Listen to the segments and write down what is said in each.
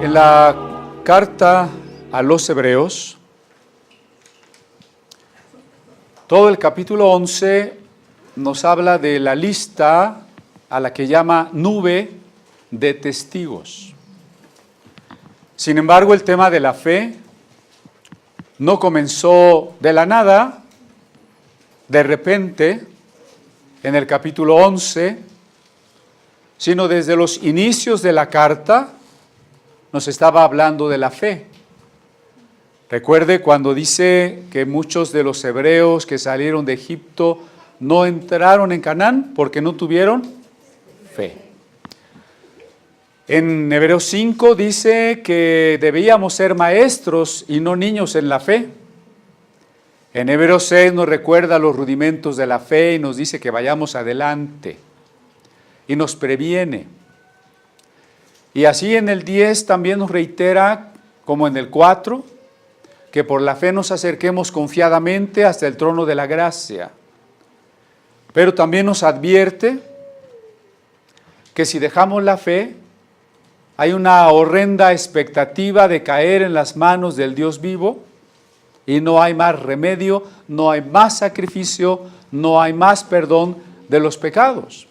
En la carta a los Hebreos, todo el capítulo 11 nos habla de la lista a la que llama nube de testigos. Sin embargo, el tema de la fe no comenzó de la nada, de repente, en el capítulo 11, sino desde los inicios de la carta nos estaba hablando de la fe. Recuerde cuando dice que muchos de los hebreos que salieron de Egipto no entraron en Canaán porque no tuvieron fe. En Hebreos 5 dice que debíamos ser maestros y no niños en la fe. En Hebreos 6 nos recuerda los rudimentos de la fe y nos dice que vayamos adelante y nos previene. Y así en el 10 también nos reitera, como en el 4, que por la fe nos acerquemos confiadamente hasta el trono de la gracia. Pero también nos advierte que si dejamos la fe, hay una horrenda expectativa de caer en las manos del Dios vivo y no hay más remedio, no hay más sacrificio, no hay más perdón de los pecados.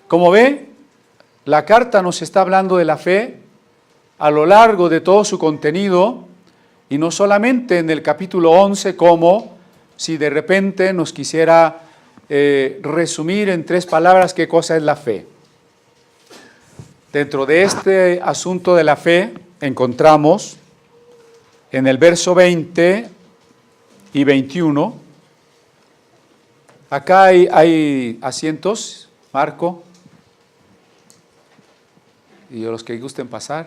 Como ve, la carta nos está hablando de la fe a lo largo de todo su contenido y no solamente en el capítulo 11 como si de repente nos quisiera resumir en 3 palabras qué cosa es la fe. Dentro de este asunto de la fe encontramos en el verso 20 y 21, acá hay asientos, Marco, y los que gusten pasar,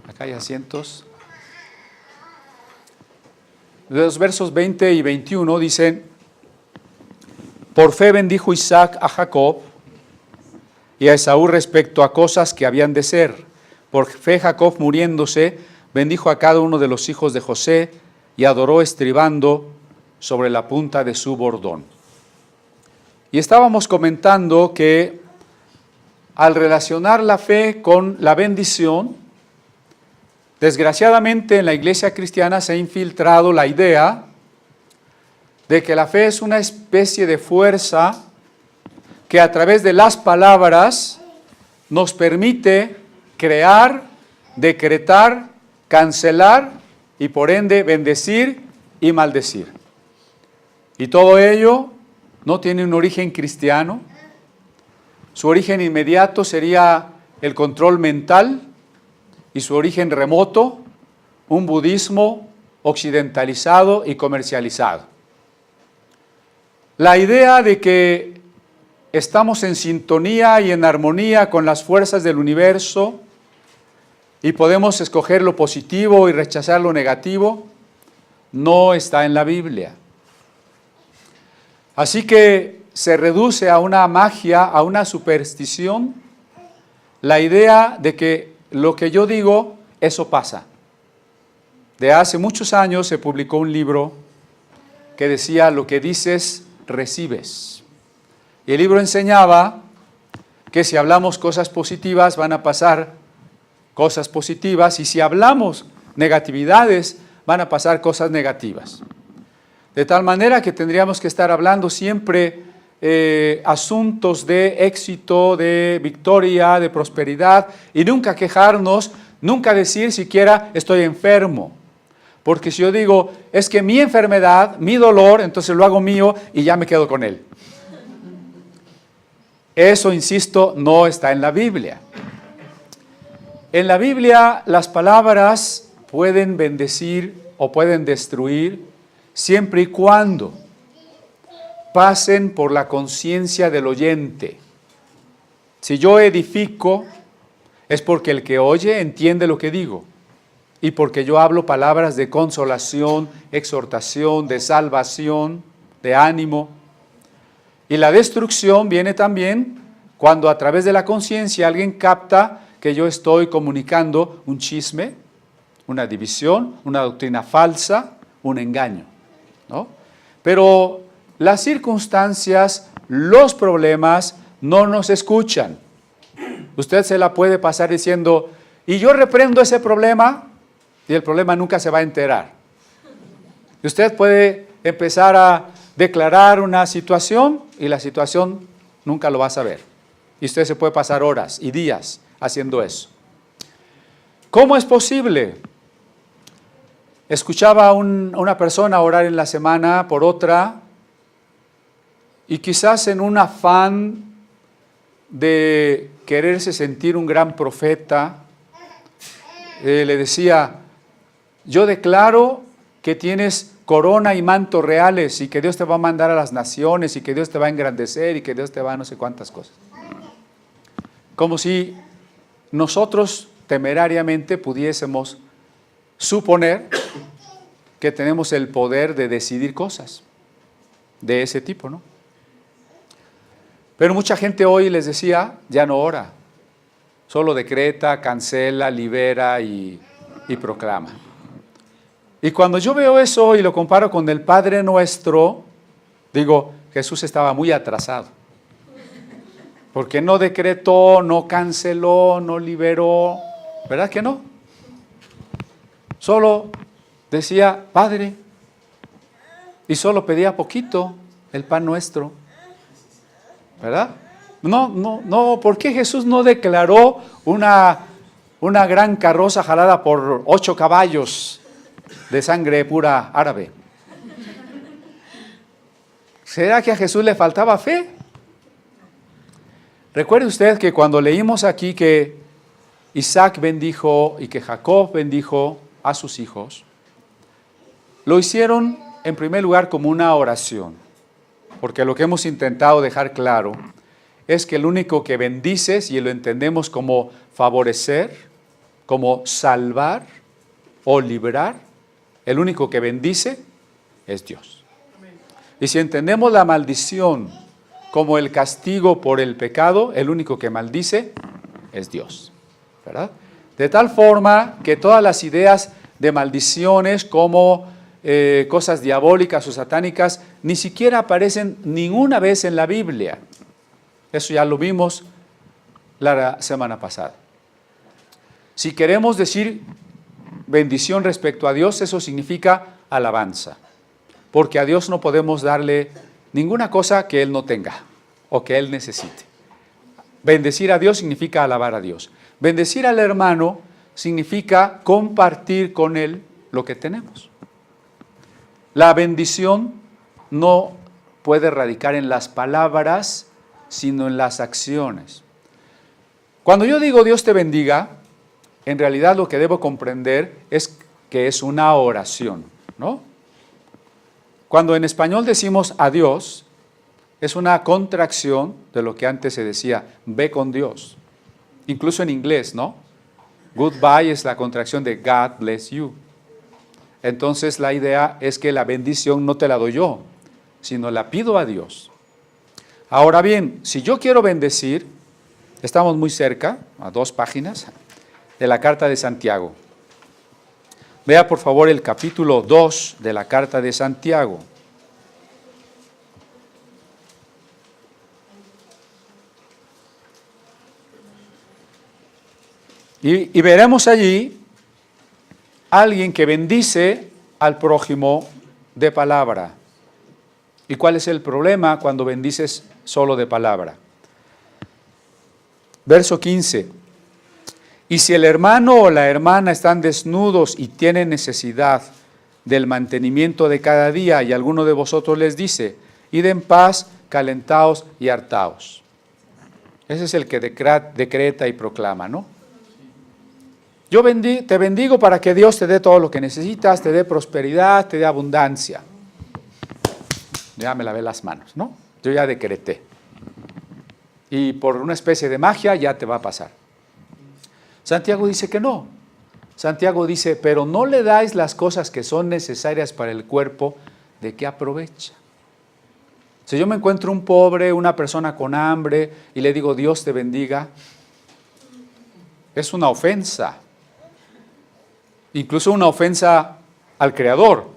acá hay asientos. Los versos 20 y 21 dicen: por fe bendijo Isaac a Jacob y a Esaú respecto a cosas que habían de ser. Por fe Jacob, muriéndose, bendijo a cada uno de los hijos de José y adoró estribando sobre la punta de su bordón. Y estábamos comentando que al relacionar la fe con la bendición, desgraciadamente en la iglesia cristiana se ha infiltrado la idea de que la fe es una especie de fuerza que a través de las palabras nos permite crear, decretar, cancelar y por ende bendecir y maldecir. Y todo ello no tiene un origen cristiano. Su origen inmediato sería el control mental y su origen remoto, un budismo occidentalizado y comercializado. La idea de que estamos en sintonía y en armonía con las fuerzas del universo y podemos escoger lo positivo y rechazar lo negativo, no está en la Biblia. Así que se reduce a una magia, a una superstición, la idea de que lo que yo digo, eso pasa. De hace muchos años se publicó un libro que decía: lo que dices, recibes. Y el libro enseñaba que si hablamos cosas positivas van a pasar cosas positivas y si hablamos negatividades van a pasar cosas negativas. De tal manera que tendríamos que estar hablando siempre asuntos de éxito, de victoria, de prosperidad y nunca quejarnos, nunca decir siquiera estoy enfermo. Porque si yo digo es que mi enfermedad, mi dolor, entonces lo hago mío y ya me quedo con él. Eso, insisto, no está en la Biblia. En la Biblia las palabras pueden bendecir o pueden destruir siempre y cuando pasen por la conciencia del oyente. Si yo edifico, es porque el que oye entiende lo que digo y porque yo hablo palabras de consolación, exhortación, de salvación, de ánimo. Y la destrucción viene también cuando a través de la conciencia alguien capta que yo estoy comunicando un chisme, una división, una doctrina falsa, un engaño, ¿no? Pero las circunstancias, los problemas no nos escuchan. Usted se la puede pasar diciendo y yo reprendo ese problema y el problema nunca se va a enterar. Y usted puede empezar a declarar una situación y la situación nunca lo va a saber. Y usted se puede pasar horas y días haciendo eso. ¿Cómo es posible? Escuchaba a una persona orar en la semana por otra y quizás en un afán de quererse sentir un gran profeta, le decía, yo declaro que tienes corona y manto reales y que Dios te va a mandar a las naciones y que Dios te va a engrandecer y que Dios te va a no sé cuántas cosas. Como si nosotros temerariamente pudiésemos suponer que tenemos el poder de decidir cosas de ese tipo, ¿no? Pero mucha gente hoy, les decía, ya no ora, solo decreta, cancela, libera y proclama. Y cuando yo veo eso y lo comparo con el Padre Nuestro, digo, Jesús estaba muy atrasado, porque no decretó, no canceló, no liberó, ¿verdad que no? Solo decía, Padre, y solo pedía poquito, el pan nuestro, ¿verdad? No, ¿por qué Jesús no declaró una gran carroza jalada por 8 caballos de sangre pura árabe? ¿Será que a Jesús le faltaba fe? Recuerde usted que cuando leímos aquí que Isaac bendijo y que Jacob bendijo a sus hijos, lo hicieron en primer lugar como una oración, porque lo que hemos intentado dejar claro es que el único que bendice, si lo entendemos como favorecer, como salvar o librar, el único que bendice es Dios. Y si entendemos la maldición como el castigo por el pecado, el único que maldice es Dios, ¿verdad? De tal forma que todas las ideas de maldiciones como cosas diabólicas o satánicas ni siquiera aparecen ninguna vez en la Biblia. Eso ya lo vimos la semana pasada. Si queremos decir bendición respecto a Dios, eso significa alabanza, porque a Dios no podemos darle ninguna cosa que Él no tenga o que Él necesite. Bendecir a Dios significa alabar a Dios. Bendecir al hermano significa compartir con él lo que tenemos. La bendición no puede radicar en las palabras, sino en las acciones. Cuando yo digo Dios te bendiga, en realidad lo que debo comprender es que es una oración, ¿no? Cuando en español decimos adiós, es una contracción de lo que antes se decía, ve con Dios. Incluso en inglés, ¿no? Goodbye es la contracción de God bless you. Entonces la idea es que la bendición no te la doy yo, sino la pido a Dios. Ahora bien, si yo quiero bendecir, estamos muy cerca, a 2 páginas, de la carta de Santiago. Vea por favor el capítulo 2 de la carta de Santiago. Y veremos allí alguien que bendice al prójimo de palabra. ¿Y cuál es el problema cuando bendices solo de palabra? Verso 15. Y si el hermano o la hermana están desnudos y tienen necesidad del mantenimiento de cada día, y alguno de vosotros les dice, id en paz, calentaos y hartaos. Ese es el que decreta y proclama, ¿no? Yo te bendigo para que Dios te dé todo lo que necesitas, te dé prosperidad, te dé abundancia. Ya me lavé las manos, ¿no? Yo ya decreté. Y por una especie de magia ya te va a pasar. Santiago dice que no. Santiago dice, pero no le dais las cosas que son necesarias para el cuerpo, ¿de qué aprovecha? Si yo me encuentro un pobre, una persona con hambre, y le digo, Dios te bendiga, es una ofensa. Incluso una ofensa al Creador,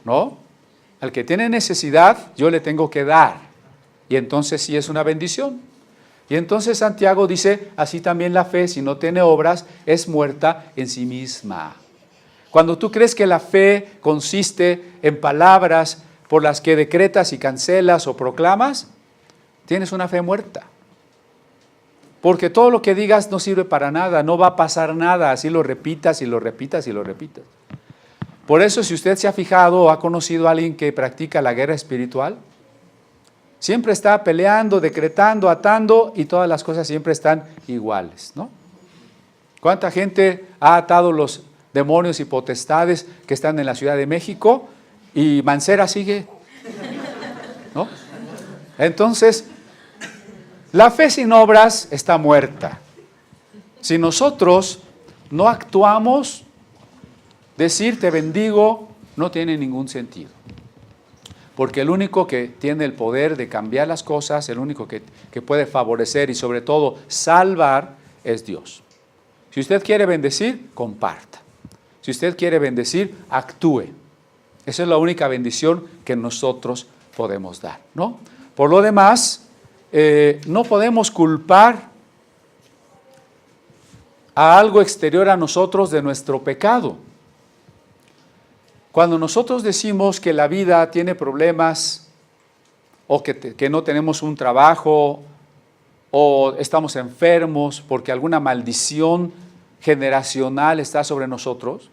¿no? Al que tiene necesidad, yo le tengo que dar. Y entonces sí es una bendición. Y entonces Santiago dice, así también la fe, si no tiene obras, es muerta en sí misma. Cuando tú crees que la fe consiste en palabras por las que decretas y cancelas o proclamas, tienes una fe muerta. Porque todo lo que digas no sirve para nada, no va a pasar nada, así lo repitas y lo repitas y lo repitas. Por eso, si usted se ha fijado o ha conocido a alguien que practica la guerra espiritual, siempre está peleando, decretando, atando y todas las cosas siempre están iguales, ¿no? ¿Cuánta gente ha atado los demonios y potestades que están en la Ciudad de México y Mancera sigue, ¿no? Entonces, la fe sin obras está muerta. Si nosotros no actuamos, decir te bendigo no tiene ningún sentido. Porque el único que tiene el poder de cambiar las cosas, el único que puede favorecer y sobre todo salvar es Dios. Si usted quiere bendecir, comparta. Si usted quiere bendecir, actúe. Esa es la única bendición que nosotros podemos dar, ¿no? Por lo demás, no podemos culpar a algo exterior a nosotros de nuestro pecado. Cuando nosotros decimos que la vida tiene problemas o que no tenemos un trabajo o estamos enfermos porque alguna maldición generacional está sobre nosotros,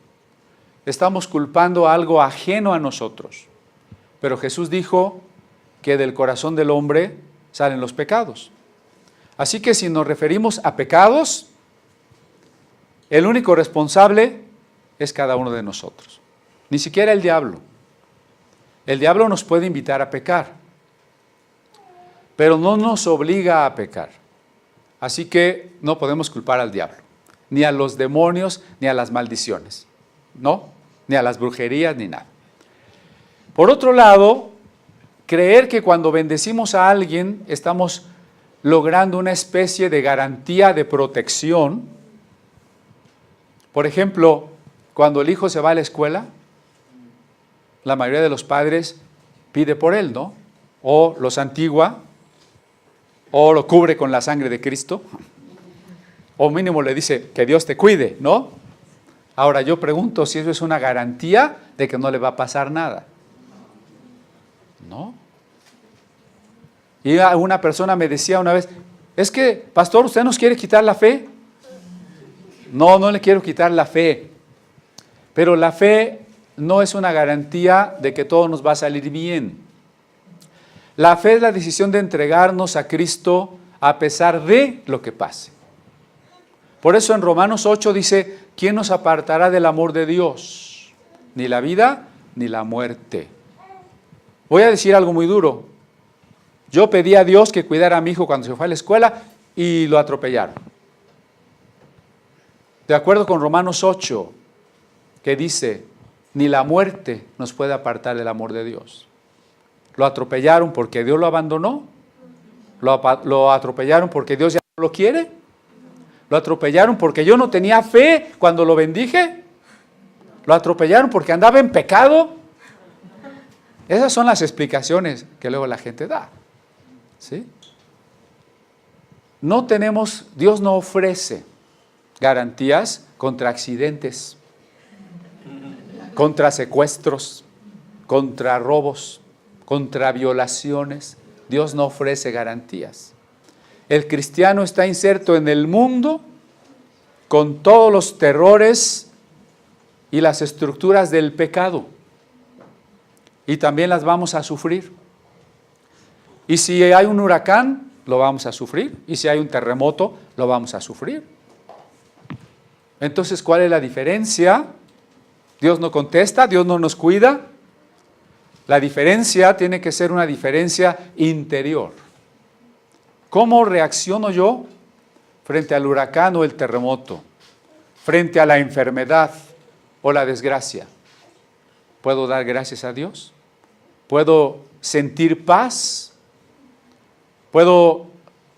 estamos culpando algo ajeno a nosotros. Pero Jesús dijo que del corazón del hombre salen los pecados. Así que si nos referimos a pecados, el único responsable es cada uno de nosotros. Ni siquiera el diablo. El diablo nos puede invitar a pecar, pero no nos obliga a pecar. Así que no podemos culpar al diablo, ni a los demonios, ni a las maldiciones, ¿no? Ni a las brujerías, ni nada. Por otro lado, creer que cuando bendecimos a alguien estamos logrando una especie de garantía de protección. Por ejemplo, cuando el hijo se va a la escuela, la mayoría de los padres pide por él, ¿no? O lo santigua, o lo cubre con la sangre de Cristo, o mínimo le dice que Dios te cuide, ¿no? Ahora yo pregunto si eso es una garantía de que no le va a pasar nada. ¿No? Y una persona me decía una vez, es que, pastor, ¿usted nos quiere quitar la fe? No, no le quiero quitar la fe, pero la fe no es una garantía de que todo nos va a salir bien. La fe es la decisión de entregarnos a Cristo a pesar de lo que pase. Por eso en Romanos 8 dice, ¿quién nos apartará del amor de Dios? Ni la vida, ni la muerte. Voy a decir algo muy duro. Yo pedí a Dios que cuidara a mi hijo cuando se fue a la escuela y lo atropellaron. De acuerdo con Romanos 8, que dice, ni la muerte nos puede apartar del amor de Dios. Lo atropellaron porque Dios lo abandonó. Lo atropellaron porque Dios ya no lo quiere. Lo atropellaron porque yo no tenía fe cuando lo bendije. Lo atropellaron porque andaba en pecado. Esas son las explicaciones que luego la gente da, ¿sí? No tenemos, Dios no ofrece garantías contra accidentes, contra secuestros, contra robos, contra violaciones. Dios no ofrece garantías. El cristiano está inserto en el mundo con todos los terrores y las estructuras del pecado. Y también las vamos a sufrir. Y si hay un huracán, lo vamos a sufrir. Y si hay un terremoto, lo vamos a sufrir. Entonces, ¿cuál es la diferencia? Dios no contesta, Dios no nos cuida. La diferencia tiene que ser una diferencia interior. ¿Cómo reacciono yo frente al huracán o el terremoto? Frente a la enfermedad o la desgracia. ¿Puedo dar gracias a Dios? ¿Puedo sentir paz? ¿Puedo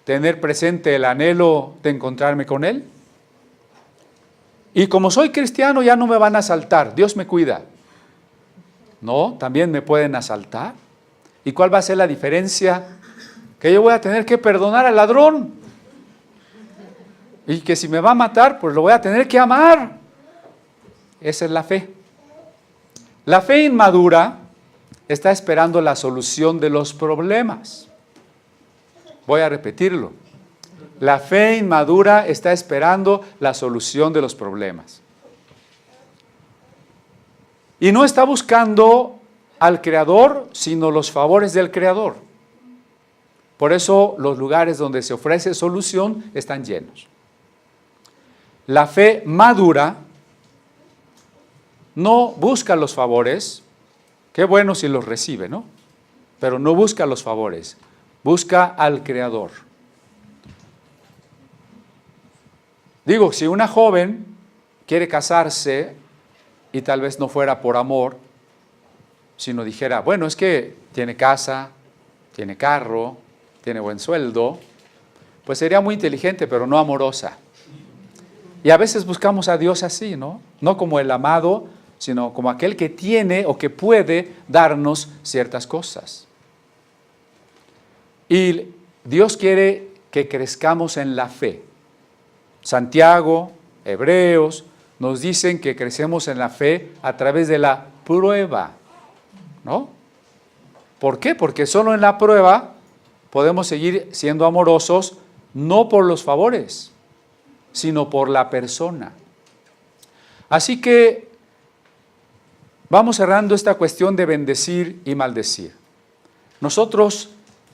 tener presente el anhelo de encontrarme con Él? Y como soy cristiano ya no me van a asaltar, Dios me cuida. No, también me pueden asaltar. ¿Y cuál va a ser la diferencia? Que yo voy a tener que perdonar al ladrón. Y que si me va a matar, pues lo voy a tener que amar. Esa es la fe. La fe inmadura está esperando la solución de los problemas. Voy a repetirlo. La fe inmadura está esperando la solución de los problemas. Y no está buscando al Creador, sino los favores del Creador. Por eso los lugares donde se ofrece solución están llenos. La fe madura no busca los favores, qué bueno si los recibe, ¿no? Pero no busca los favores, busca al Creador. Digo, si una joven quiere casarse y tal vez no fuera por amor, sino dijera, bueno, es que tiene casa, tiene carro, tiene buen sueldo, pues sería muy inteligente, pero no amorosa. Y a veces buscamos a Dios así, ¿no? No como el amado, sino como aquel que tiene o que puede darnos ciertas cosas. Y Dios quiere que crezcamos en la fe. Santiago, Hebreos, nos dicen que crecemos en la fe a través de la prueba, ¿no? ¿Por qué? Porque solo en la prueba podemos seguir siendo amorosos, no por los favores, sino por la persona. Así que vamos cerrando esta cuestión de bendecir y maldecir. Nosotros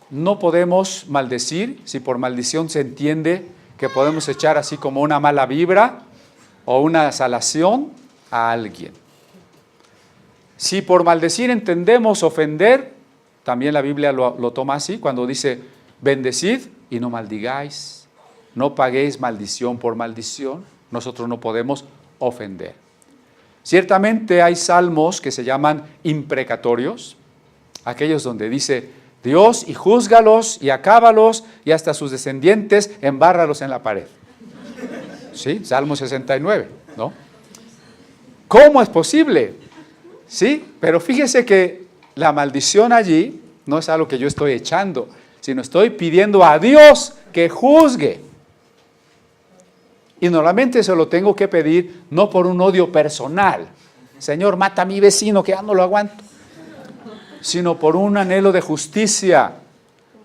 no podemos maldecir, si por maldición se entiende que podemos echar así como una mala vibra o una salación a alguien. Si por maldecir entendemos ofender, también la Biblia lo toma así, cuando dice, bendecid y no maldigáis, no paguéis maldición por maldición, nosotros no podemos ofender. Ciertamente hay salmos que se llaman imprecatorios, aquellos donde dice, Dios, y júzgalos, y acábalos, y hasta sus descendientes, embárralos en la pared. ¿Sí? Salmo 69, ¿no? ¿Cómo es posible? Sí, pero fíjese que la maldición allí no es algo que yo estoy echando, sino estoy pidiendo a Dios que juzgue. Y normalmente se lo tengo que pedir no por un odio personal. Señor, mata a mi vecino que ya no lo aguanto. Sino por un anhelo de justicia.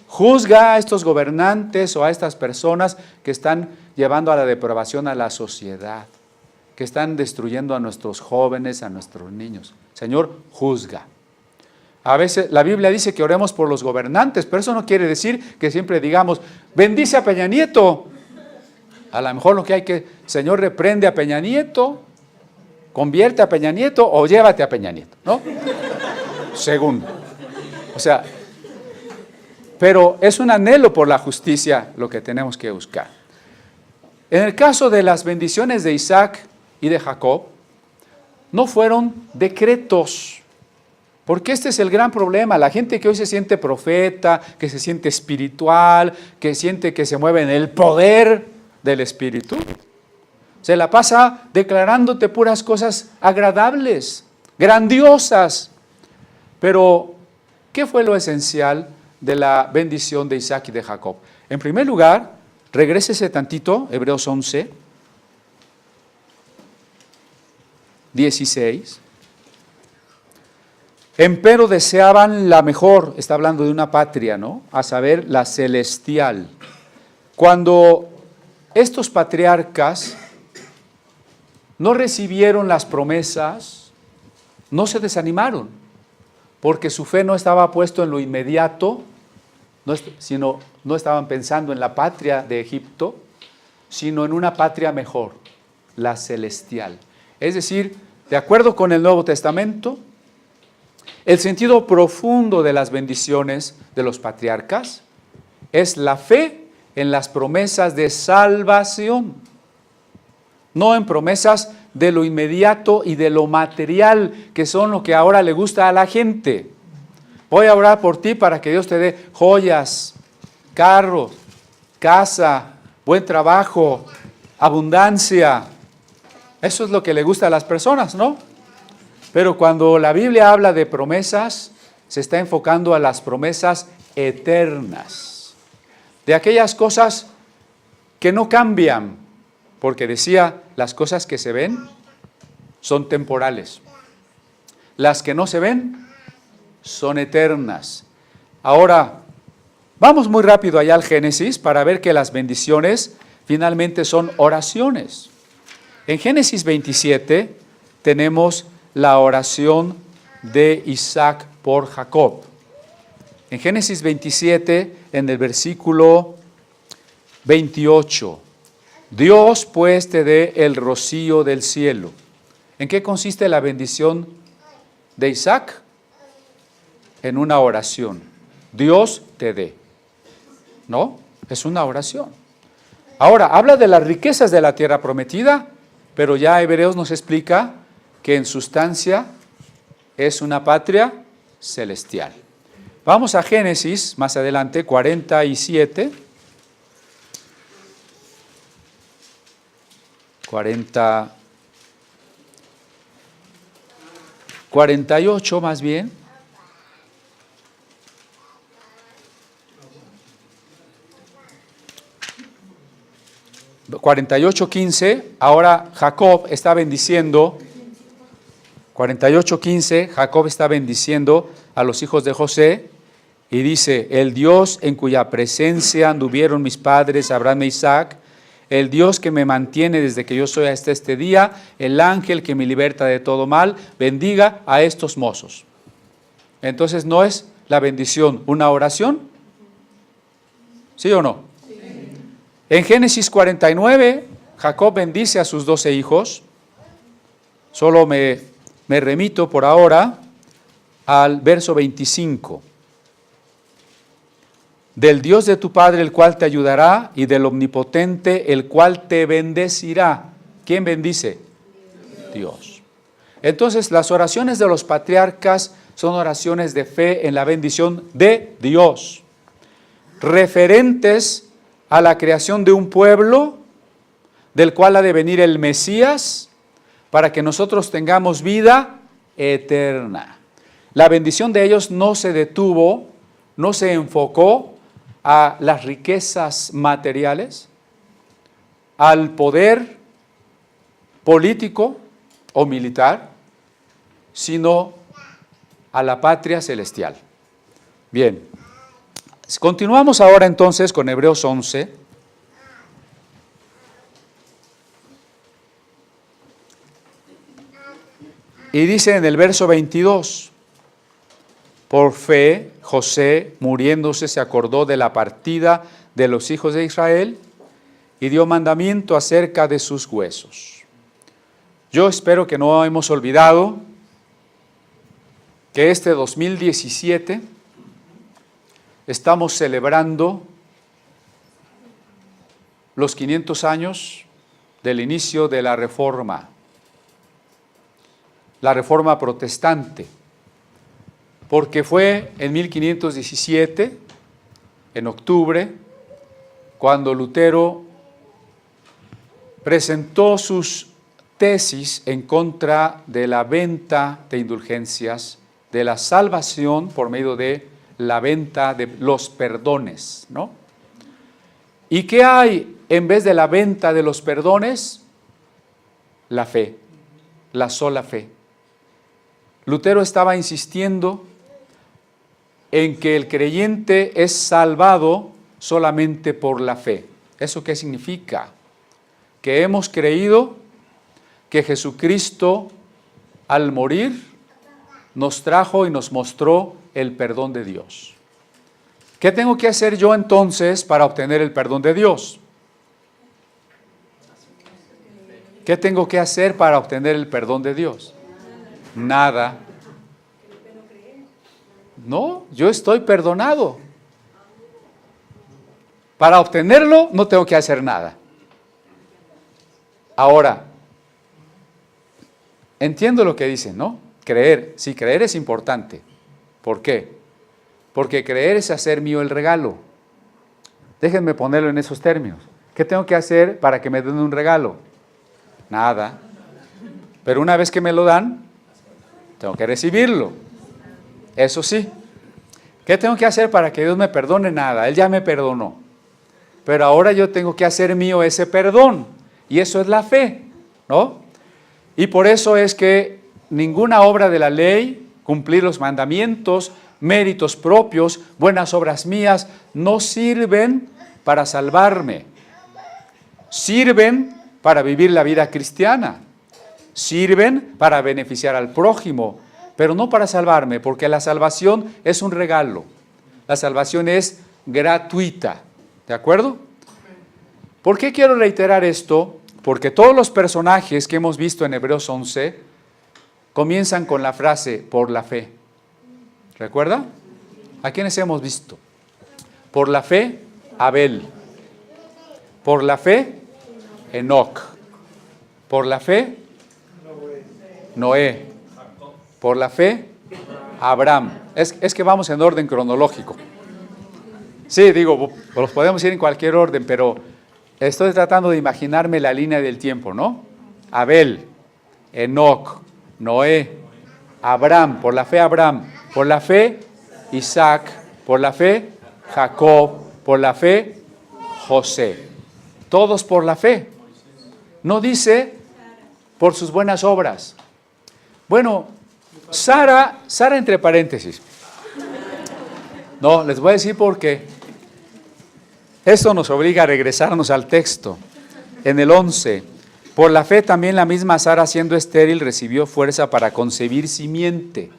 Juzga a estos gobernantes o a estas personas que están llevando a la depravación a la sociedad, que están destruyendo a nuestros jóvenes, a nuestros niños. Señor, juzga. A veces la Biblia dice que oremos por los gobernantes, pero eso no quiere decir que siempre digamos, bendice a Peña Nieto. A lo mejor lo que hay que, Señor, reprende a Peña Nieto, convierte a Peña Nieto o llévate a Peña Nieto, ¿no? Segundo. O sea, pero es un anhelo por la justicia lo que tenemos que buscar. En el caso de las bendiciones de Isaac y de Jacob, no fueron decretos, porque este es el gran problema. La gente que hoy se siente profeta, que se siente espiritual, que siente que se mueve en el poder del Espíritu, se la pasa declarándote puras cosas agradables, grandiosas. Pero, ¿qué fue lo esencial de la bendición de Isaac y de Jacob? En primer lugar, regrésese tantito, Hebreos 11, 16. Empero deseaban la mejor, está hablando de una patria, ¿no? A saber, la celestial. Cuando estos patriarcas no recibieron las promesas, no se desanimaron, porque su fe no estaba puesto en lo inmediato, sino no estaban pensando en la patria de Egipto, sino en una patria mejor, la celestial. Es decir, de acuerdo con el Nuevo Testamento, el sentido profundo de las bendiciones de los patriarcas es la fe en las promesas de salvación, no en promesas de lo inmediato y de lo material, que son lo que ahora le gusta a la gente. Voy a orar por ti para que Dios te dé joyas, carros, casa, buen trabajo, abundancia. Eso es lo que le gusta a las personas, ¿no? Pero cuando la Biblia habla de promesas, se está enfocando a las promesas eternas, de aquellas cosas que no cambian, porque decía, las cosas que se ven son temporales. Las que no se ven son eternas. Ahora, vamos muy rápido allá al Génesis para ver que las bendiciones finalmente son oraciones. En Génesis 27 tenemos la oración de Isaac por Jacob. En Génesis 27, en el versículo 28, Dios pues te dé el rocío del cielo. ¿En qué consiste la bendición de Isaac? En una oración. Dios te dé. ¿No? Es una oración. Ahora, habla de las riquezas de la tierra prometida, pero ya Hebreos nos explica que en sustancia es una patria celestial. Vamos a Génesis, más adelante, 47. 48 más bien. 48:15, ahora Jacob está bendiciendo. 48:15, Jacob está bendiciendo a los hijos de José y dice, el Dios en cuya presencia anduvieron mis padres, Abraham e Isaac, el Dios que me mantiene desde que yo soy hasta este día, el ángel que me liberta de todo mal, bendiga a estos mozos. Entonces, ¿no es la bendición una oración? ¿Sí o no? Sí. En Génesis 49, Jacob bendice a sus 12 hijos. Solo me remito por ahora al verso 25. Del Dios de tu Padre, el cual te ayudará, y del Omnipotente, el cual te bendecirá. ¿Quién bendice? Dios. Entonces, las oraciones de los patriarcas son oraciones de fe en la bendición de Dios, referentes a la creación de un pueblo, del cual ha de venir el Mesías, para que nosotros tengamos vida eterna. La bendición de ellos no se detuvo, no se enfocó a las riquezas materiales, al poder político o militar, sino a la patria celestial. Bien, continuamos ahora entonces con Hebreos 11. Y dice en el verso 22, por fe, José, muriéndose, se acordó de la partida de los hijos de Israel y dio mandamiento acerca de sus huesos. Yo espero que no hemos olvidado que este 2017 estamos celebrando los 500 años del inicio de la Reforma protestante. Porque fue en 1517, en octubre, cuando Lutero presentó sus tesis en contra de la venta de indulgencias, de la salvación por medio de la venta de los perdones, ¿no? ¿Y qué hay en vez de la venta de los perdones? La fe, la sola fe. Lutero estaba insistiendo en que el creyente es salvado solamente por la fe. ¿Eso qué significa? Que hemos creído que Jesucristo, al morir, nos trajo y nos mostró el perdón de Dios. ¿Qué tengo que hacer yo entonces para obtener el perdón de Dios? ¿Qué tengo que hacer para obtener el perdón de Dios? Nada. No, yo estoy perdonado. Para obtenerlo no tengo que hacer nada. Ahora, entiendo lo que dicen, ¿no? Creer, sí, creer es importante. ¿Por qué? Porque creer es hacer mío el regalo. Déjenme ponerlo en esos términos. ¿Qué tengo que hacer para que me den un regalo? Nada. Pero una vez que me lo dan, tengo que recibirlo. Eso sí. ¿Qué tengo que hacer para que Dios me perdone? Nada. Él ya me perdonó. Pero ahora yo tengo que hacer mío ese perdón. Y eso es la fe, ¿no? Y por eso es que ninguna obra de la ley, cumplir los mandamientos, méritos propios, buenas obras mías, no sirven para salvarme. Sirven para vivir la vida cristiana. Sirven para beneficiar al prójimo, pero no para salvarme, porque la salvación es un regalo. La salvación es gratuita. ¿De acuerdo? ¿Por qué quiero reiterar esto? Porque todos los personajes que hemos visto en Hebreos 11 comienzan con la frase, por la fe. ¿Recuerda? ¿A quiénes hemos visto? Por la fe, Abel. Por la fe, Enoc. Por la fe, Noé. Por la fe, Abraham. Es que vamos en orden cronológico. Sí, digo, los podemos ir en cualquier orden, pero estoy tratando de imaginarme la línea del tiempo, ¿no? Abel, Enoc, Noé, Abraham, por la fe Abraham, por la fe Isaac, por la fe Jacob, por la fe José. Todos por la fe. No dice por sus buenas obras. Bueno, Sara entre paréntesis. No, les voy a decir por qué. Esto nos obliga a regresarnos al texto. En el 11, por la fe también la misma Sara, siendo estéril, recibió fuerza para concebir simiente.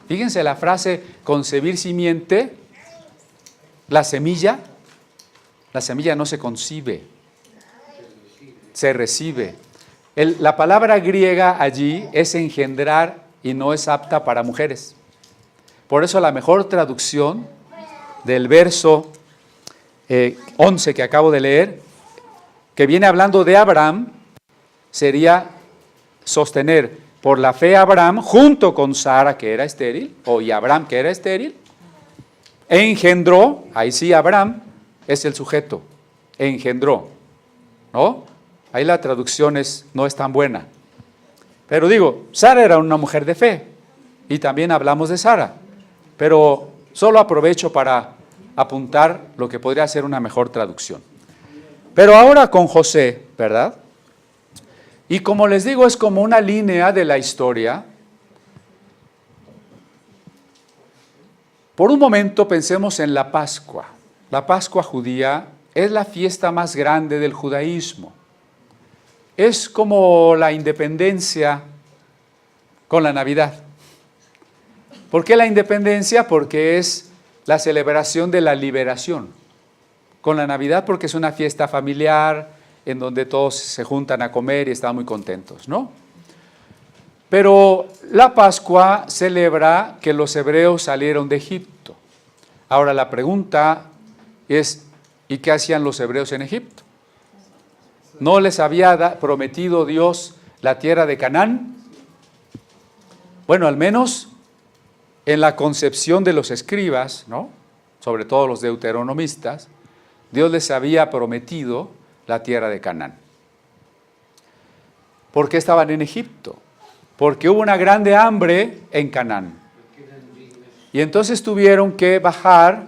Fíjense la frase, concebir simiente, la semilla no se concibe, se recibe. La palabra griega allí es engendrar y no es apta para mujeres. Por eso la mejor traducción del verso 11 que acabo de leer, que viene hablando de Abraham, sería sostener por la fe Abraham junto con Sara que era estéril, y Abraham que era estéril, engendró, ahí sí Abraham es el sujeto, engendró, ¿no? Ahí la traducción no es tan buena. Pero digo, Sara era una mujer de fe y también hablamos de Sara, pero solo aprovecho para apuntar lo que podría ser una mejor traducción. Pero ahora con José, ¿verdad? Y como les digo, es como una línea de la historia. Por un momento pensemos en la Pascua. La Pascua judía es la fiesta más grande del judaísmo. Es como la independencia con la Navidad. ¿Por qué la independencia? Porque es la celebración de la liberación. Con la Navidad porque es una fiesta familiar en donde todos se juntan a comer y están muy contentos, ¿no? Pero la Pascua celebra que los hebreos salieron de Egipto. Ahora la pregunta es, ¿y qué hacían los hebreos en Egipto? ¿No les había prometido Dios la tierra de Canaán? Bueno, al menos en la concepción de los escribas, ¿no? Sobre todo los deuteronomistas, Dios les había prometido la tierra de Canaán. ¿Por qué estaban en Egipto? Porque hubo una grande hambre en Canaán. Y entonces tuvieron que bajar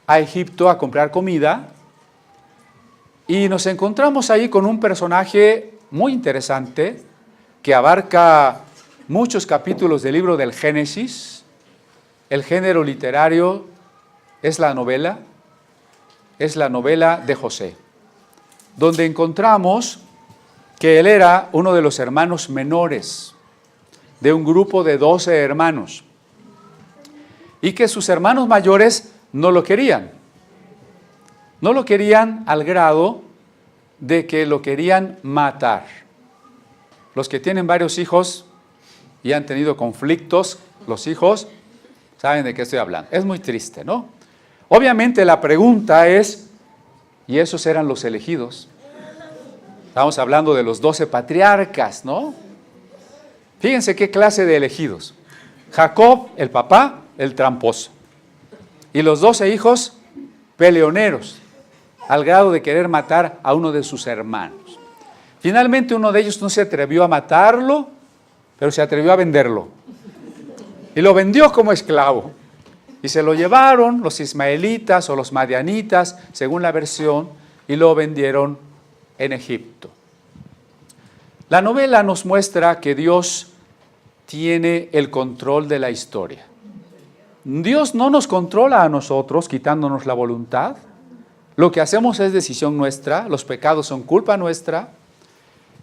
a Egipto a comprar comida. Y nos encontramos ahí con un personaje muy interesante que abarca muchos capítulos del libro del Génesis. El género literario es la novela de José, donde encontramos que él era uno de los hermanos menores de un grupo de 12 hermanos y que sus hermanos mayores no lo querían. No lo querían al grado de que lo querían matar. Los que tienen varios hijos y han tenido conflictos, los hijos, saben de qué estoy hablando. Es muy triste, ¿no? Obviamente la pregunta es, ¿y esos eran los elegidos? Estamos hablando de los 12 patriarcas, ¿no? Fíjense qué clase de elegidos. Jacob, el papá, el tramposo. Y los 12 hijos, peleoneros, al grado de querer matar a uno de sus hermanos. Finalmente uno de ellos no se atrevió a matarlo, pero se atrevió a venderlo. Y lo vendió como esclavo. Y se lo llevaron los ismaelitas o los madianitas, según la versión, y lo vendieron en Egipto. La novela nos muestra que Dios tiene el control de la historia. Dios no nos controla a nosotros quitándonos la voluntad. Lo que hacemos es decisión nuestra, los pecados son culpa nuestra,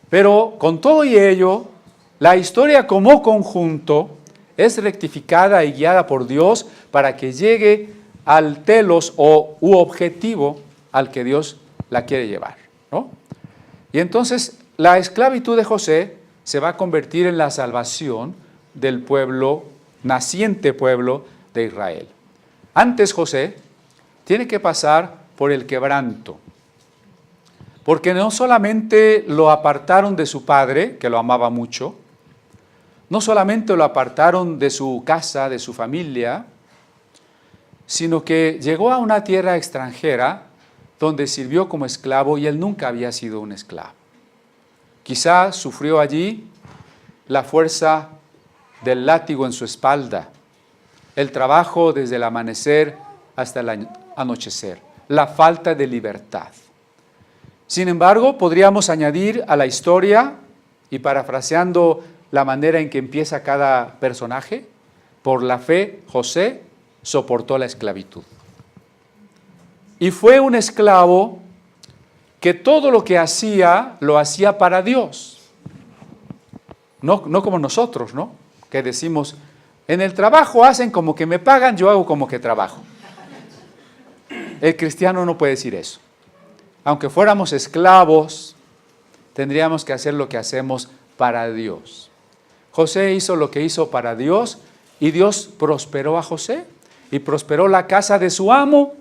pero con todo y ello, la historia como conjunto es rectificada y guiada por Dios para que llegue al telos u objetivo al que Dios la quiere llevar, ¿no? Y entonces la esclavitud de José se va a convertir en la salvación del pueblo, naciente pueblo de Israel. Antes José tiene que pasar por el quebranto, porque no solamente lo apartaron de su padre, que lo amaba mucho, no solamente lo apartaron de su casa, de su familia, sino que llegó a una tierra extranjera donde sirvió como esclavo y él nunca había sido un esclavo. Quizá sufrió allí la fuerza del látigo en su espalda, el trabajo desde el amanecer hasta el anochecer, la falta de libertad. Sin embargo, podríamos añadir a la historia, y parafraseando la manera en que empieza cada personaje, por la fe José soportó la esclavitud. Y fue un esclavo que todo lo que hacía, lo hacía para Dios. No como nosotros, ¿no? Que decimos, en el trabajo hacen como que me pagan, yo hago como que trabajo. El cristiano no puede decir eso. Aunque fuéramos esclavos, tendríamos que hacer lo que hacemos para Dios. José hizo lo que hizo para Dios y Dios prosperó a José y prosperó la casa de su amo.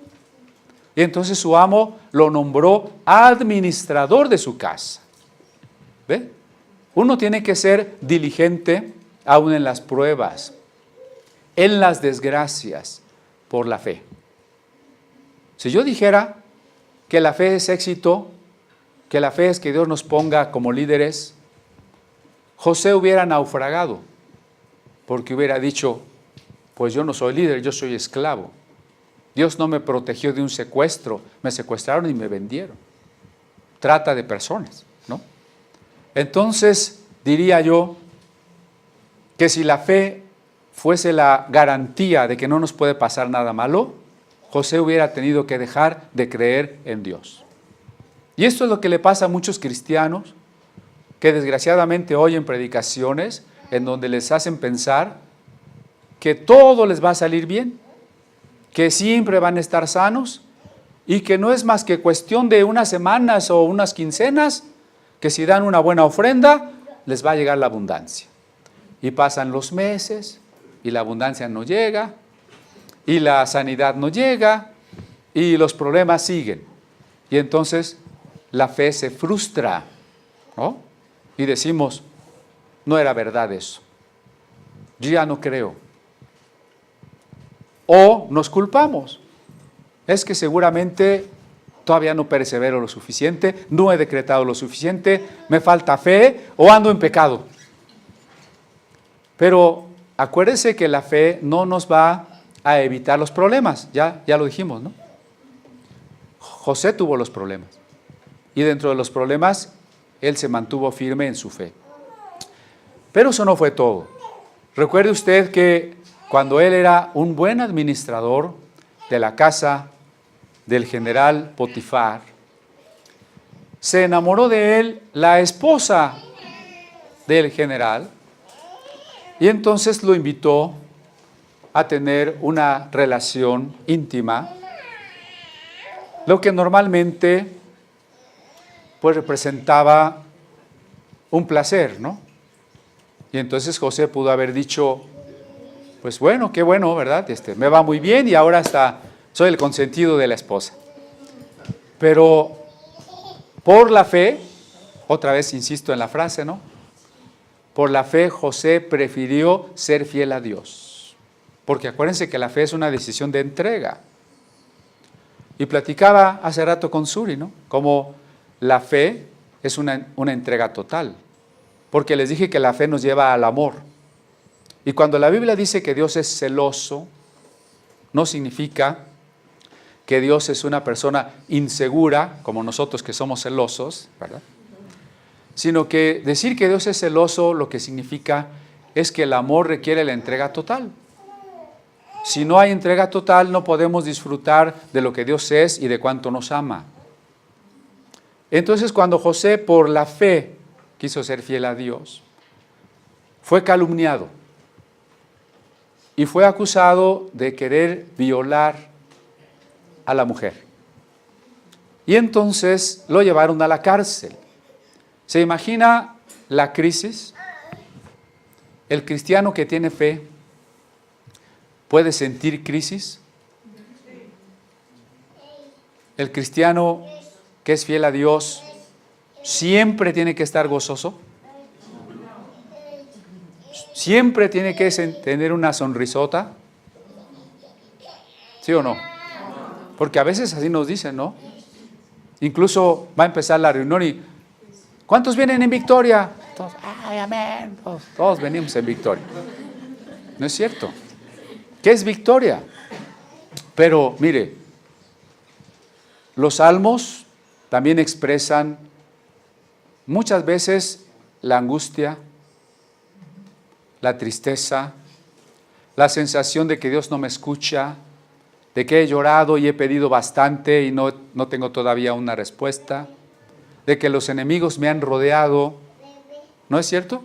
Y entonces su amo lo nombró administrador de su casa. ¿Ve? Uno tiene que ser diligente aún en las pruebas, en las desgracias, por la fe. Si yo dijera que la fe es éxito, que la fe es que Dios nos ponga como líderes, José hubiera naufragado, porque hubiera dicho, pues yo no soy líder, yo soy esclavo. Dios no me protegió de un secuestro, me secuestraron y me vendieron. Trata de personas, ¿no? Entonces, diría yo que si la fe fuese la garantía de que no nos puede pasar nada malo, José hubiera tenido que dejar de creer en Dios. Y esto es lo que le pasa a muchos cristianos que desgraciadamente oyen predicaciones en donde les hacen pensar que todo les va a salir bien, que siempre van a estar sanos y que no es más que cuestión de unas semanas o unas quincenas, que si dan una buena ofrenda, les va a llegar la abundancia. Y pasan los meses y la abundancia no llega, y la sanidad no llega, y los problemas siguen. Y entonces la fe se frustra, ¿no? Y decimos, no era verdad eso. Yo ya no creo. O nos culpamos. Es que seguramente todavía no persevero lo suficiente, no he decretado lo suficiente, me falta fe o ando en pecado. Pero acuérdense que la fe no nos va a evitar los problemas, ya lo dijimos, ¿no? José tuvo los problemas y dentro de los problemas él se mantuvo firme en su fe. Pero eso no fue todo. Recuerde usted que cuando él era un buen administrador de la casa del general Potifar, se enamoró de él la esposa del general y entonces lo invitó a tener una relación íntima, lo que normalmente pues representaba un placer, ¿no? Y entonces José pudo haber dicho, pues bueno, qué bueno, ¿verdad? Me va muy bien y ahora hasta soy el consentido de la esposa. Pero por la fe, otra vez insisto en la frase, ¿no? Por la fe José prefirió ser fiel a Dios. Porque acuérdense que la fe es una decisión de entrega. Y platicaba hace rato con Suri, ¿no? Como la fe es una entrega total. Porque les dije que la fe nos lleva al amor. Y cuando la Biblia dice que Dios es celoso, no significa que Dios es una persona insegura, como nosotros que somos celosos, ¿verdad? sino que decir que Dios es celoso lo que significa es que el amor requiere la entrega total. Si no hay entrega total, no podemos disfrutar de lo que Dios es y de cuánto nos ama. Entonces, cuando José, por la fe, quiso ser fiel a Dios, fue calumniado y fue acusado de querer violar a la mujer. Y entonces lo llevaron a la cárcel. ¿Se imagina la crisis? El cristiano que tiene fe ¿puede sentir crisis? El cristiano que es fiel a Dios siempre tiene que estar gozoso. Siempre tiene que tener una sonrisota. ¿Sí o no? Porque a veces así nos dicen, ¿no? Incluso va a empezar la reunión y ¿cuántos vienen en victoria? Todos, ay, amén. Todos venimos en victoria. ¿No es cierto? ¿Qué es victoria? Pero mire, los salmos también expresan muchas veces la angustia, la tristeza, la sensación de que Dios no me escucha, de que he llorado y he pedido bastante y no tengo todavía una respuesta, de que los enemigos me han rodeado. ¿No es cierto?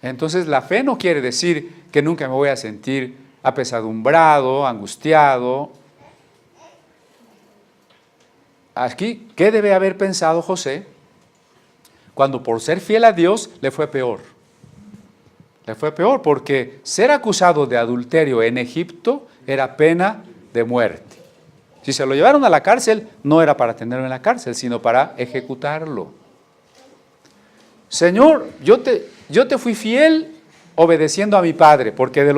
Entonces la fe no quiere decir que nunca me voy a sentir apesadumbrado, angustiado. Aquí, ¿qué debe haber pensado José cuando por ser fiel a Dios le fue peor? Le fue peor porque ser acusado de adulterio en Egipto era pena de muerte. Si se lo llevaron a la cárcel, no era para tenerlo en la cárcel, sino para ejecutarlo. Señor, yo te fui fiel obedeciendo a mi padre, porque de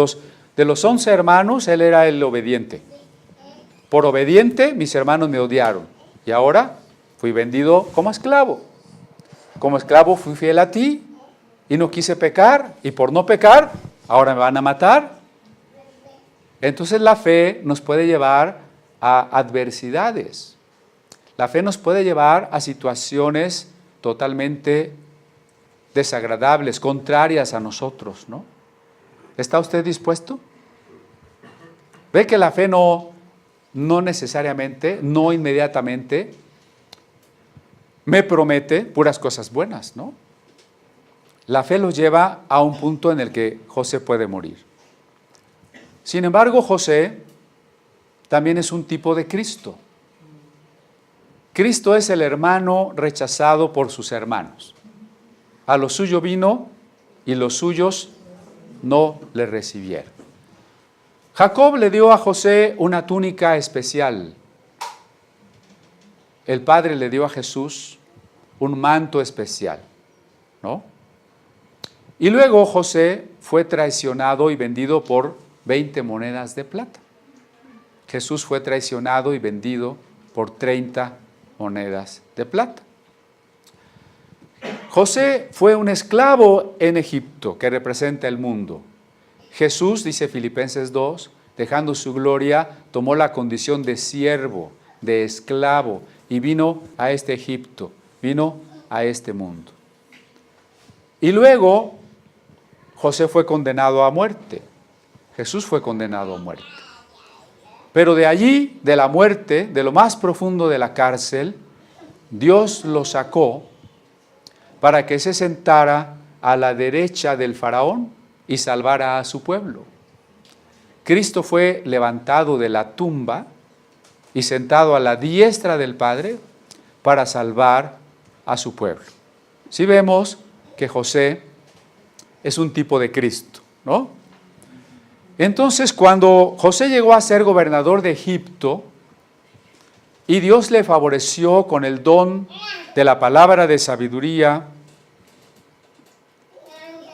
los 11 hermanos, él era el obediente. Por obediente, mis hermanos me odiaron. Y ahora fui vendido como esclavo. Como esclavo fui fiel a ti y no quise pecar. Y por no pecar, ahora me van a matar. Entonces la fe nos puede llevar a adversidades. La fe nos puede llevar a situaciones totalmente desagradables, contrarias a nosotros, ¿no? ¿Está usted dispuesto? Ve que la fe no necesariamente, no inmediatamente me promete puras cosas buenas, ¿no? La fe los lleva a un punto en el que José puede morir. Sin embargo, José también es un tipo de Cristo. Cristo es el hermano rechazado por sus hermanos. A lo suyo vino y los suyos no le recibieron. Jacob le dio a José una túnica especial. El Padre le dio a Jesús un manto especial, ¿no? Y luego José fue traicionado y vendido por 20 monedas de plata. Jesús fue traicionado y vendido por 30 monedas de plata. José fue un esclavo en Egipto que representa el mundo. Jesús, dice Filipenses 2, dejando su gloria, tomó la condición de siervo, de esclavo, y vino a este Egipto, vino a este mundo. Y luego José fue condenado a muerte. Jesús fue condenado a muerte. Pero de allí, de la muerte, de lo más profundo de la cárcel, Dios lo sacó para que se sentara a la derecha del faraón y salvara a su pueblo. Cristo fue levantado de la tumba y sentado a la diestra del Padre para salvar a su pueblo. Si vemos que José es un tipo de Cristo, ¿no? Entonces, cuando José llegó a ser gobernador de Egipto y Dios le favoreció con el don de la palabra de sabiduría,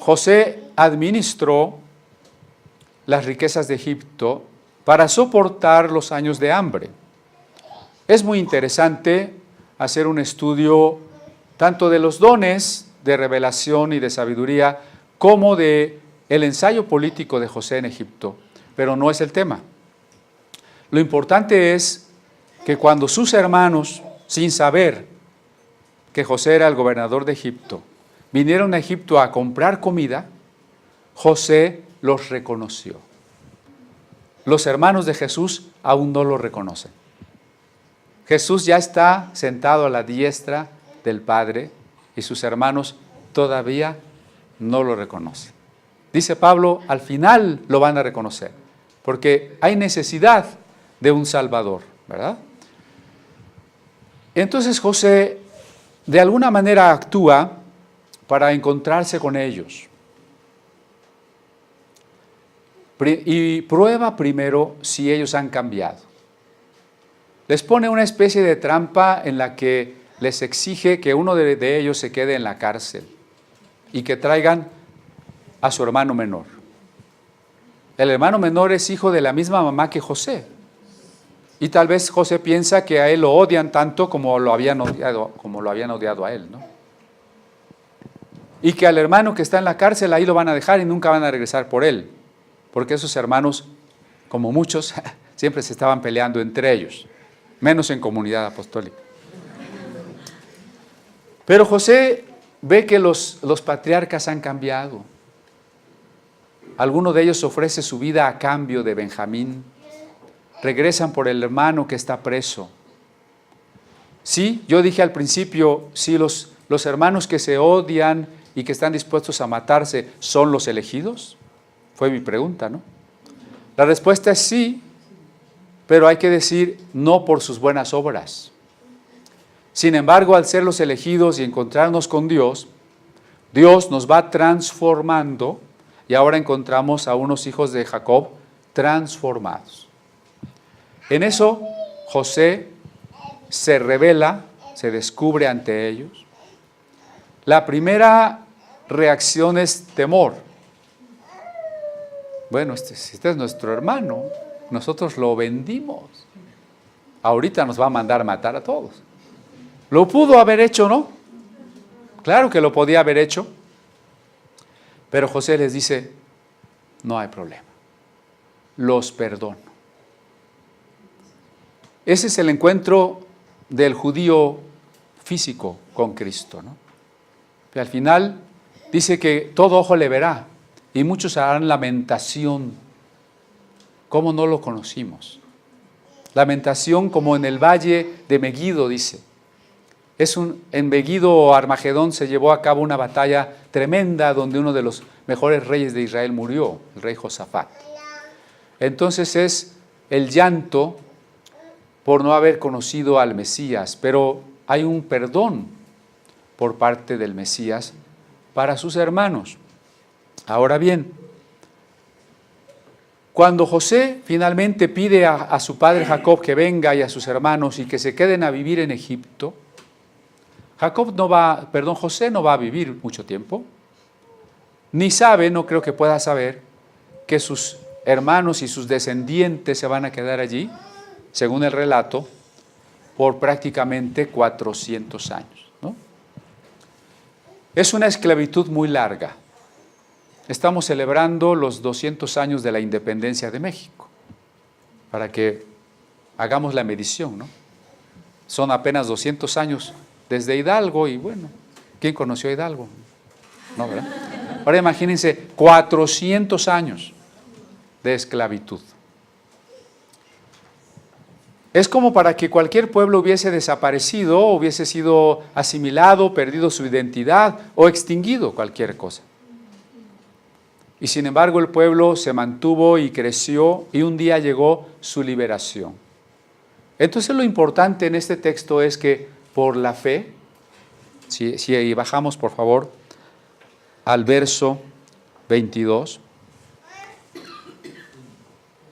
José administró las riquezas de Egipto para soportar los años de hambre. Es muy interesante hacer un estudio tanto de los dones de revelación y de sabiduría como de el ensayo político de José en Egipto, pero no es el tema. Lo importante es que cuando sus hermanos, sin saber que José era el gobernador de Egipto, vinieron a Egipto a comprar comida, José los reconoció. Los hermanos de Jesús aún no lo reconocen. Jesús ya está sentado a la diestra del Padre y sus hermanos todavía no lo reconocen. Dice Pablo, al final lo van a reconocer, porque hay necesidad de un Salvador, ¿verdad? Entonces José de alguna manera actúa para encontrarse con ellos. Y prueba primero si ellos han cambiado. Les pone una especie de trampa en la que les exige que uno de ellos se quede en la cárcel y que traigan a su hermano menor. El hermano menor es hijo de la misma mamá que José. Y tal vez José piensa que a él lo odian tanto como lo habían odiado a él, ¿no? Y que al hermano que está en la cárcel ahí lo van a dejar y nunca van a regresar por él. Porque esos hermanos, como muchos, siempre se estaban peleando entre ellos, menos en comunidad apostólica. Pero José ve que los patriarcas han cambiado. Alguno de ellos ofrece su vida a cambio de Benjamín. Regresan por el hermano que está preso. Sí, yo dije al principio, sí, los hermanos que se odian y que están dispuestos a matarse, ¿son los elegidos? Fue mi pregunta, ¿no? La respuesta es sí, pero hay que decir no por sus buenas obras. Sin embargo, al ser los elegidos y encontrarnos con Dios, Dios nos va transformando y ahora encontramos a unos hijos de Jacob transformados. En eso, José se revela, se descubre ante ellos. La primera reacción es temor. Bueno, este es nuestro hermano, nosotros lo vendimos. Ahorita nos va a mandar matar a todos. Lo pudo haber hecho, ¿no? Claro que lo podía haber hecho. Pero José les dice, no hay problema, los perdono. Ese es el encuentro del judío físico con Cristo, ¿no? Y al final dice que todo ojo le verá y muchos harán lamentación. ¿Cómo no lo conocimos? Lamentación como en el valle de Meguido, dice. En Meguido o Armagedón se llevó a cabo una batalla tremenda donde uno de los mejores reyes de Israel murió, el rey Josafat. Entonces es el llanto por no haber conocido al Mesías, pero hay un perdón por parte del Mesías para sus hermanos. Ahora bien, cuando José finalmente pide a su padre Jacob que venga y a sus hermanos y que se queden a vivir en Egipto, José no va a vivir mucho tiempo, ni sabe, no creo que pueda saber, que sus hermanos y sus descendientes se van a quedar allí, según el relato, por prácticamente 400 años, ¿no? Es una esclavitud muy larga. Estamos celebrando los 200 años de la independencia de México, para que hagamos la medición, ¿no? Son apenas 200 años desde Hidalgo y bueno, ¿quién conoció a Hidalgo? No, ¿verdad? Ahora imagínense 400 años de esclavitud. Es como para que cualquier pueblo hubiese desaparecido, hubiese sido asimilado, perdido su identidad o extinguido cualquier cosa. Y sin embargo el pueblo se mantuvo y creció y un día llegó su liberación. Entonces lo importante en este texto es que por la fe, si bajamos por favor al verso 22,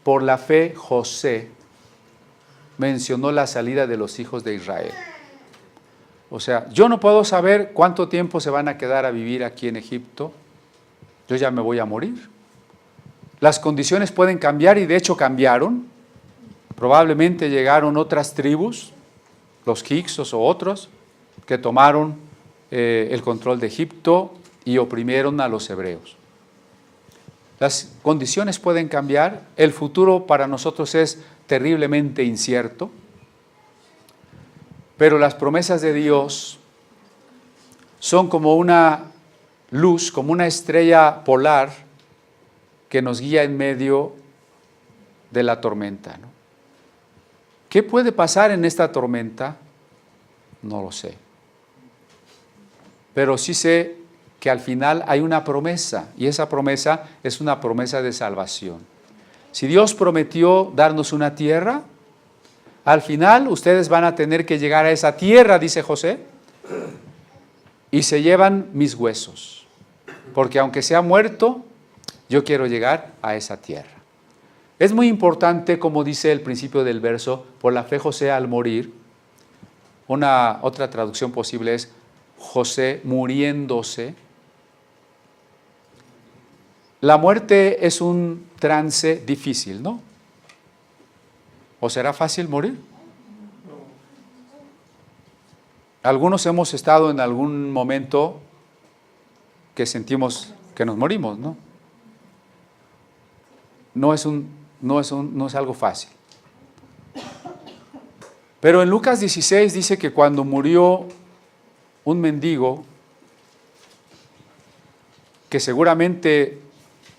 por la fe José mencionó la salida de los hijos de Israel. O sea, yo no puedo saber cuánto tiempo se van a quedar a vivir aquí en Egipto. Yo ya me voy a morir. Las condiciones pueden cambiar y de hecho cambiaron. Probablemente llegaron otras tribus, los hicsos o otros, que tomaron el control de Egipto y oprimieron a los hebreos. Las condiciones pueden cambiar, el futuro para nosotros es terriblemente incierto, pero las promesas de Dios son como una luz, como una estrella polar que nos guía en medio de la tormenta, ¿no? ¿Qué puede pasar en esta tormenta? No lo sé. Pero sí sé que al final hay una promesa, y esa promesa es una promesa de salvación. Si Dios prometió darnos una tierra, al final ustedes van a tener que llegar a esa tierra, dice José, y se llevan mis huesos, porque aunque sea muerto, yo quiero llegar a esa tierra. Es muy importante, como dice el principio del verso, por la fe José al morir. Otra traducción posible es José muriéndose. La muerte es un trance difícil, ¿no? ¿O será fácil morir? Algunos hemos estado en algún momento que sentimos que nos morimos, ¿no? No es algo fácil. Pero en Lucas 16 dice que cuando murió un mendigo, que seguramente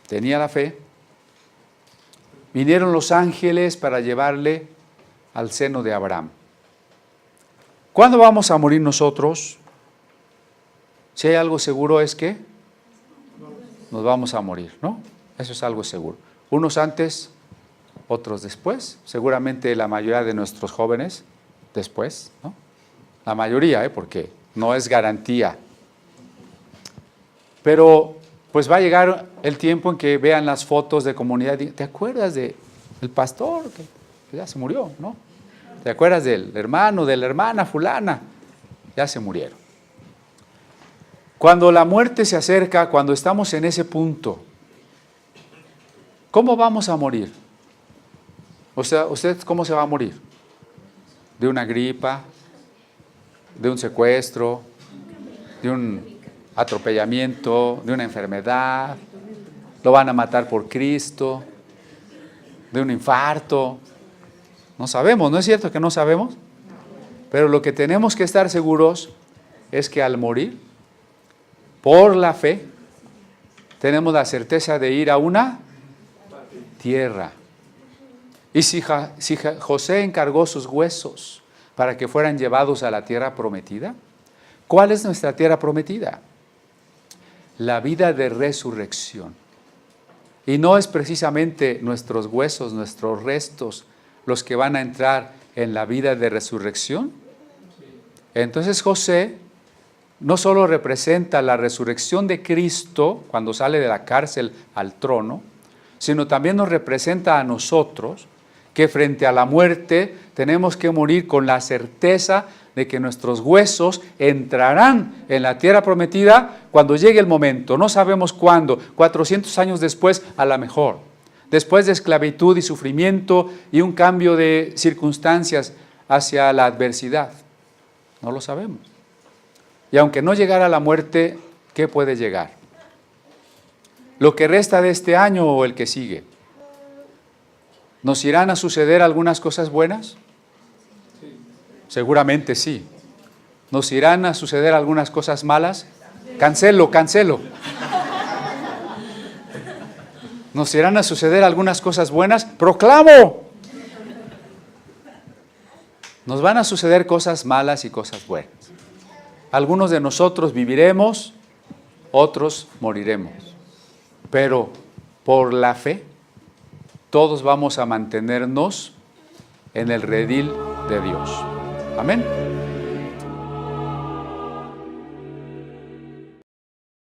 tenía la fe, vinieron los ángeles para llevarle al seno de Abraham. ¿Cuándo vamos a morir nosotros? Si hay algo seguro es que nos vamos a morir, ¿no? Eso es algo seguro. Unos antes, otros después. Seguramente la mayoría de nuestros jóvenes después, ¿no? La mayoría, porque no es garantía. Pero pues va a llegar el tiempo en que vean las fotos de comunidad. ¿Te acuerdas del pastor que ya se murió, no? ¿Te acuerdas del hermano, de la hermana fulana? Ya se murieron. Cuando la muerte se acerca, cuando estamos en ese punto, ¿cómo vamos a morir? O sea, ¿usted cómo se va a morir? ¿De una gripa? ¿De un secuestro? ¿De un atropellamiento? ¿De una enfermedad? ¿Lo van a matar por Cristo? ¿De un infarto? No sabemos, ¿no es cierto que no sabemos? Pero lo que tenemos que estar seguros es que al morir, por la fe, tenemos la certeza de ir a una tierra. Y si José encargó sus huesos para que fueran llevados a la tierra prometida, ¿cuál es nuestra tierra prometida? La vida de resurrección. Y no es precisamente nuestros huesos, nuestros restos, los que van a entrar en la vida de resurrección. Entonces José no solo representa la resurrección de Cristo cuando sale de la cárcel al trono, sino también nos representa a nosotros que frente a la muerte tenemos que morir con la certeza de que nuestros huesos entrarán en la tierra prometida cuando llegue el momento. No sabemos cuándo, 400 años después a lo mejor, después de esclavitud y sufrimiento y un cambio de circunstancias hacia la adversidad. No lo sabemos. Y aunque no llegara la muerte, ¿qué puede llegar? Lo que resta de este año o el que sigue. ¿Nos irán a suceder algunas cosas buenas? Seguramente sí. ¿Nos irán a suceder algunas cosas malas? Cancelo. ¿Nos irán a suceder algunas cosas buenas? ¡Proclamo! Nos van a suceder cosas malas y cosas buenas. Algunos de nosotros viviremos, otros moriremos. Pero por la fe, todos vamos a mantenernos en el redil de Dios. Amén.